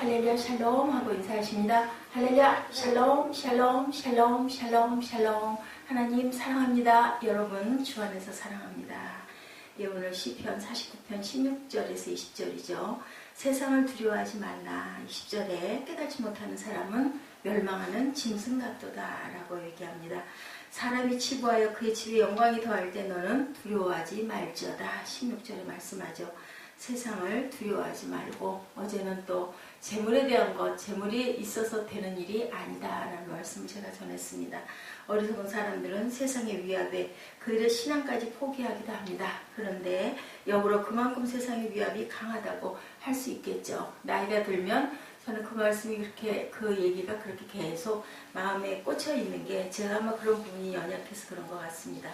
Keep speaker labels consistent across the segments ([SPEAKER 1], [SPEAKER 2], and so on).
[SPEAKER 1] 할렐루야 샬롬 하고 인사하십니다. 할렐루야 샬롬 샬롬 샬롬 샬롬 샬롬. 하나님 사랑합니다. 여러분 주 안에서 사랑합니다. 예, 오늘 시편 49편 16절에서 20절이죠. 세상을 두려워하지 말라. 20절에 깨닫지 못하는 사람은 멸망하는 짐승 같도다 라고 얘기합니다. 사람이 치부하여 그의 집에 영광이 더할 때 너는 두려워하지 말지어다. 16절에 말씀하죠. 세상을 두려워하지 말고, 어제는 또 재물에 대한 것, 재물이 있어서 되는 일이 아니다 라는 말씀을 제가 전했습니다. 어리석은 사람들은 세상의 위압에 그들의 신앙까지 포기하기도 합니다. 그런데 역으로 그만큼 세상의 위압이 강하다고 할 수 있겠죠. 나이가 들면 저는 그 말씀이 그렇게, 그 얘기가 그렇게 계속 마음에 꽂혀 있는 게 제가 아마 그런 부분이 연약해서 그런 것 같습니다.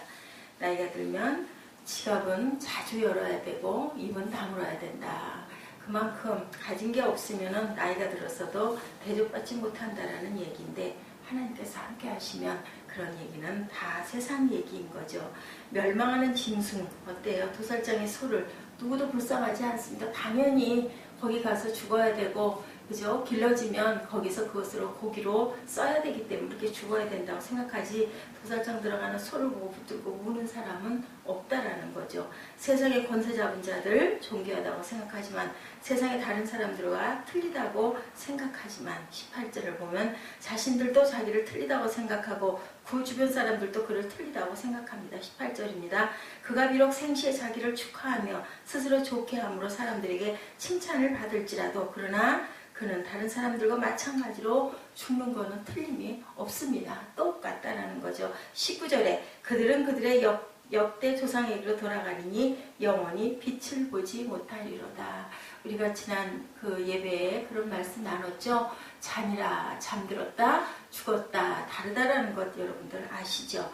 [SPEAKER 1] 나이가 들면 지갑은 자주 열어야 되고 입은 다물어야 된다. 그만큼 가진 게 없으면 나이가 들었어도 대접받지 못한다라는 얘기인데, 하나님께서 함께 하시면 그런 얘기는 다 세상 얘기인 거죠. 멸망하는 짐승 어때요? 도살장의 소를 누구도 불쌍하지 않습니다. 당연히 거기 가서 죽어야 되고, 그죠? 길러지면 거기서 그것으로 고기로 써야 되기 때문에 그렇게 죽어야 된다고 생각하지, 도살장 들어가는 소를 보고 붙들고 우는 사람은 없다라는 거죠. 세상의 권세 잡은 자들 존귀하다고 생각하지만 세상의 다른 사람들과 틀리다고 생각하지만, 18절을 보면 자신들도 자기를 틀리다고 생각하고 그 주변 사람들도 그를 틀리다고 생각합니다. 18절입니다. 그가 비록 생시에 자기를 축하하며 스스로 좋게 함으로 사람들에게 칭찬을 받을지라도 그러나 그는 다른 사람들과 마찬가지로 죽는 것은 틀림이 없습니다. 똑같다라는 거죠. 19절에 그들은 그들의 역대 조상에게로 돌아가리니 영원히 빛을 보지 못하리로다. 우리가 지난 그 예배에 그런 말씀 나눴죠. 잠이라 잠들었다, 죽었다, 다르다라는 것 여러분들 아시죠?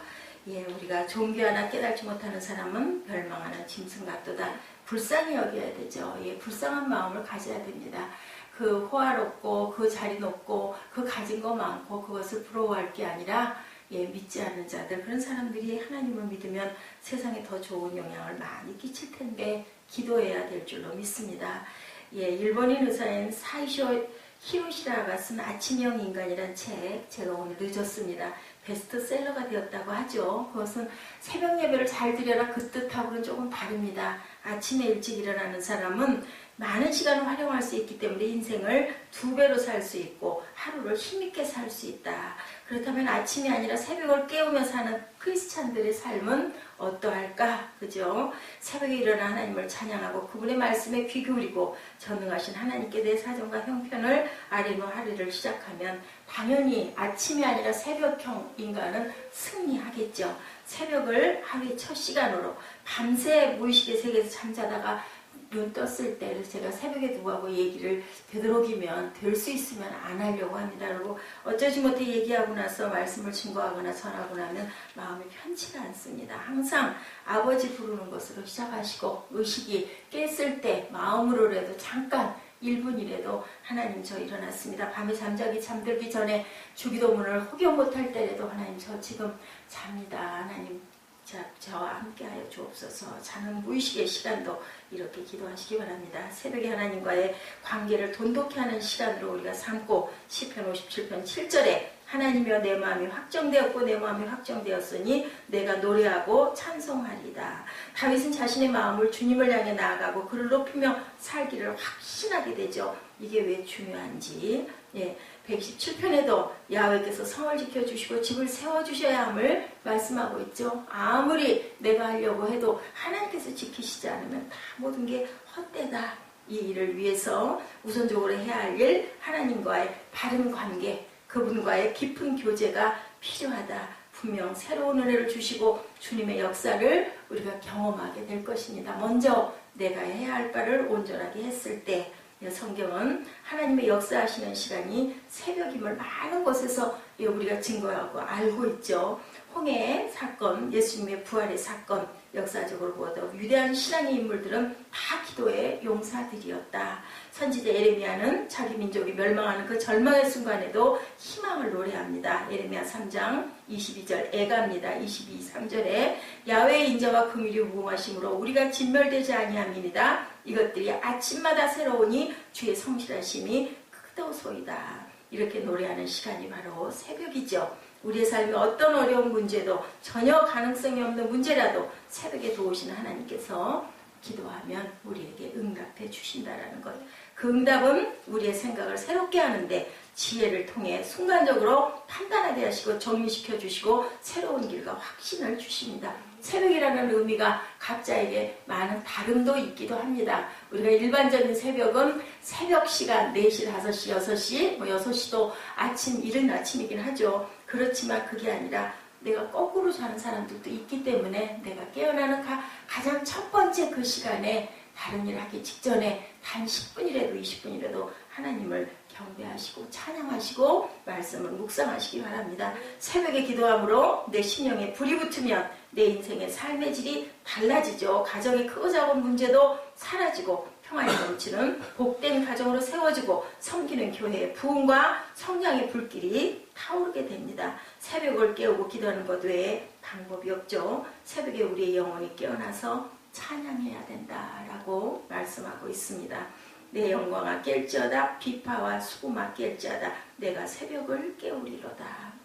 [SPEAKER 1] 예, 우리가 종교 하나 깨닫지 못하는 사람은 멸망하는 짐승 같도다. 불쌍히 여겨야 되죠. 예, 불쌍한 마음을 가져야 됩니다. 그 호화롭고 그 자리 높고 그 가진 거 많고 그것을 부러워할 게 아니라, 예, 믿지 않는 자들, 그런 사람들이 하나님을 믿으면 세상에 더 좋은 영향을 많이 끼칠 텐데 기도해야 될 줄로 믿습니다. 예, 일본인 의사인 사이쇼 히로시라가 쓴 아침형 인간이란 책, 제가 오늘 늦었습니다. 베스트셀러가 되었다고 하죠. 그것은 새벽 예배를 잘 드려라 그 뜻하고는 조금 다릅니다. 아침에 일찍 일어나는 사람은 많은 시간을 활용할 수 있기 때문에 인생을 2배로 살 수 있고 하루를 힘있게 살 수 있다. 그렇다면 아침이 아니라 새벽을 깨우며 사는 크리스찬들의 삶은 어떠할까? 그죠? 새벽에 일어나 하나님을 찬양하고 그분의 말씀에 귀 기울이고 전능하신 하나님께 내 사정과 형편을 아뢰며 하루를 시작하면 당연히 아침이 아니라 새벽형 인간은 승리하겠죠. 새벽을 하루의 첫 시간으로 밤새 무의식의 세계에서 잠자다가 눈 떴을 때, 그래서 제가 새벽에 누구하고 얘기를 되도록이면 될 수 있으면 안 하려고 합니다. 그리고 어쩌지 못해 얘기하고 나서 말씀을 증거하거나 전하고 나면 마음이 편치가 않습니다. 항상 아버지 부르는 것으로 시작하시고 의식이 깼을 때 마음으로라도 잠깐 1분이라도 하나님 저 일어났습니다. 밤에 잠들기 전에 주기도문을 혹여 못할 때라도 하나님 저 지금 잡니다. 하나님 저와 함께하여 주옵소서. 자는 무의식의 시간도 이렇게 기도하시기 바랍니다. 새벽에 하나님과의 관계를 돈독히 하는 시간으로 우리가 삼고, 시편 57편 7절에 하나님이여 내 마음이 확정되었고 내 마음이 확정되었으니 내가 노래하고 찬송하리이다. 다윗은 자신의 마음을 주님을 향해 나아가고 그를 높이며 살기를 확신하게 되죠. 이게 왜 중요한지, 예, 117편에도 야훼께서 성을 지켜주시고 집을 세워주셔야 함을 말씀하고 있죠. 아무리 내가 하려고 해도 하나님께서 지키시지 않으면 다 모든 게 헛되다. 이 일을 위해서 우선적으로 해야 할 일, 하나님과의 바른 관계, 그분과의 깊은 교제가 필요하다. 분명 새로운 은혜를 주시고 주님의 역사를 우리가 경험하게 될 것입니다. 먼저 내가 해야 할 바를 온전하게 했을 때, 성경은 하나님의 역사하시는 시간이 새벽임을 많은 곳에서 우리가 증거하고 알고 있죠. 홍해의 사건, 예수님의 부활의 사건, 역사적으로 보아도 위대한 신앙의 인물들은 다 기도의 용사들이었다. 선지자 에레미야는 자기 민족이 멸망하는 그 절망의 순간에도 희망을 노래합니다. 에레미야 3장 22절 애가입니다. 22, 3절에 야훼의 인자와 긍휼이 무궁하심으로 우리가 진멸되지 아니함이니이다. 이것들이 아침마다 새로우니 주의 성실하심이 찾아오소이다. 이렇게 노래하는 시간이 바로 새벽이죠. 우리의 삶에 어떤 어려운 문제도 전혀 가능성이 없는 문제라도 새벽에 도우시는 하나님께서 기도하면 우리에게 응답해 주신다라는 것. 그 응답은 우리의 생각을 새롭게 하는데 지혜를 통해 순간적으로 판단하게 하시고 정리시켜 주시고 새로운 길과 확신을 주십니다. 새벽이라는 의미가 각자에게 많은 다름도 있기도 합니다. 우리가 일반적인 새벽은 새벽 시간 4시, 5시, 6시, 6시도 아침, 이른 아침이긴 하죠. 그렇지만 그게 아니라 내가 거꾸로 자는 사람들도 있기 때문에 내가 깨어나는 가장 첫 번째 그 시간에 다른 일 하기 직전에 단 10분이라도 20분이라도 하나님을 경배하시고 찬양하시고 말씀을 묵상하시기 바랍니다. 새벽에 기도함으로 내 심령에 불이 붙으면 내 인생의 삶의 질이 달라지죠. 가정의 크고 작은 문제도 사라지고 평안이 넘치는 복된 가정으로 세워지고 섬기는 교회의 부흥과 성장의 불길이 타오르게 됩니다. 새벽을 깨우고 기도하는 것 외에 방법이 없죠. 새벽에 우리의 영혼이 깨어나서 찬양해야 된다라고 말씀하고 있습니다. 내 영광아 깰지어다 비파와 수고마 깰지어다 내가 새벽을 깨우리로다.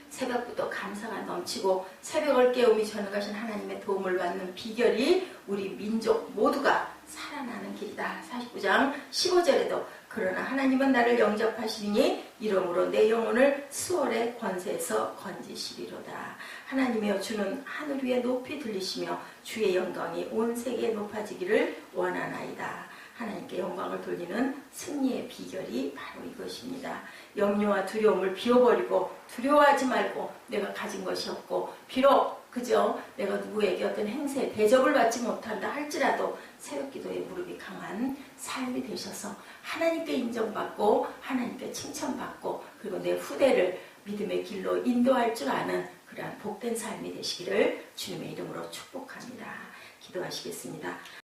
[SPEAKER 1] 새벽부터 감사가 넘치고 새벽을 깨우미 전능하신 하나님의 도움을 받는 비결이 우리 민족 모두가 살아나는 길이다. 49장 15절에도 그러나 하나님은 나를 영접하시니 이러므로 내 영혼을 수월의 권세에서 건지시리로다. 하나님이여 주는 하늘 위에 높이 들리시며 주의 영광이 온 세계에 높아지기를 원하나이다. 하나님께 영광을 돌리는 승리의 비결이 바로 이것입니다. 염려와 두려움을 비워버리고 두려워하지 말고 내가 가진 것이 없고 비록 그저 내가 누구에게 어떤 행세에 대접을 받지 못한다 할지라도 새벽기도에 무릎이 강한 삶이 되셔서 하나님께 인정받고 하나님께 칭찬받고 그리고 내 후대를 믿음의 길로 인도할 줄 아는 그러한 복된 삶이 되시기를 주님의 이름으로 축복합니다. 기도하시겠습니다.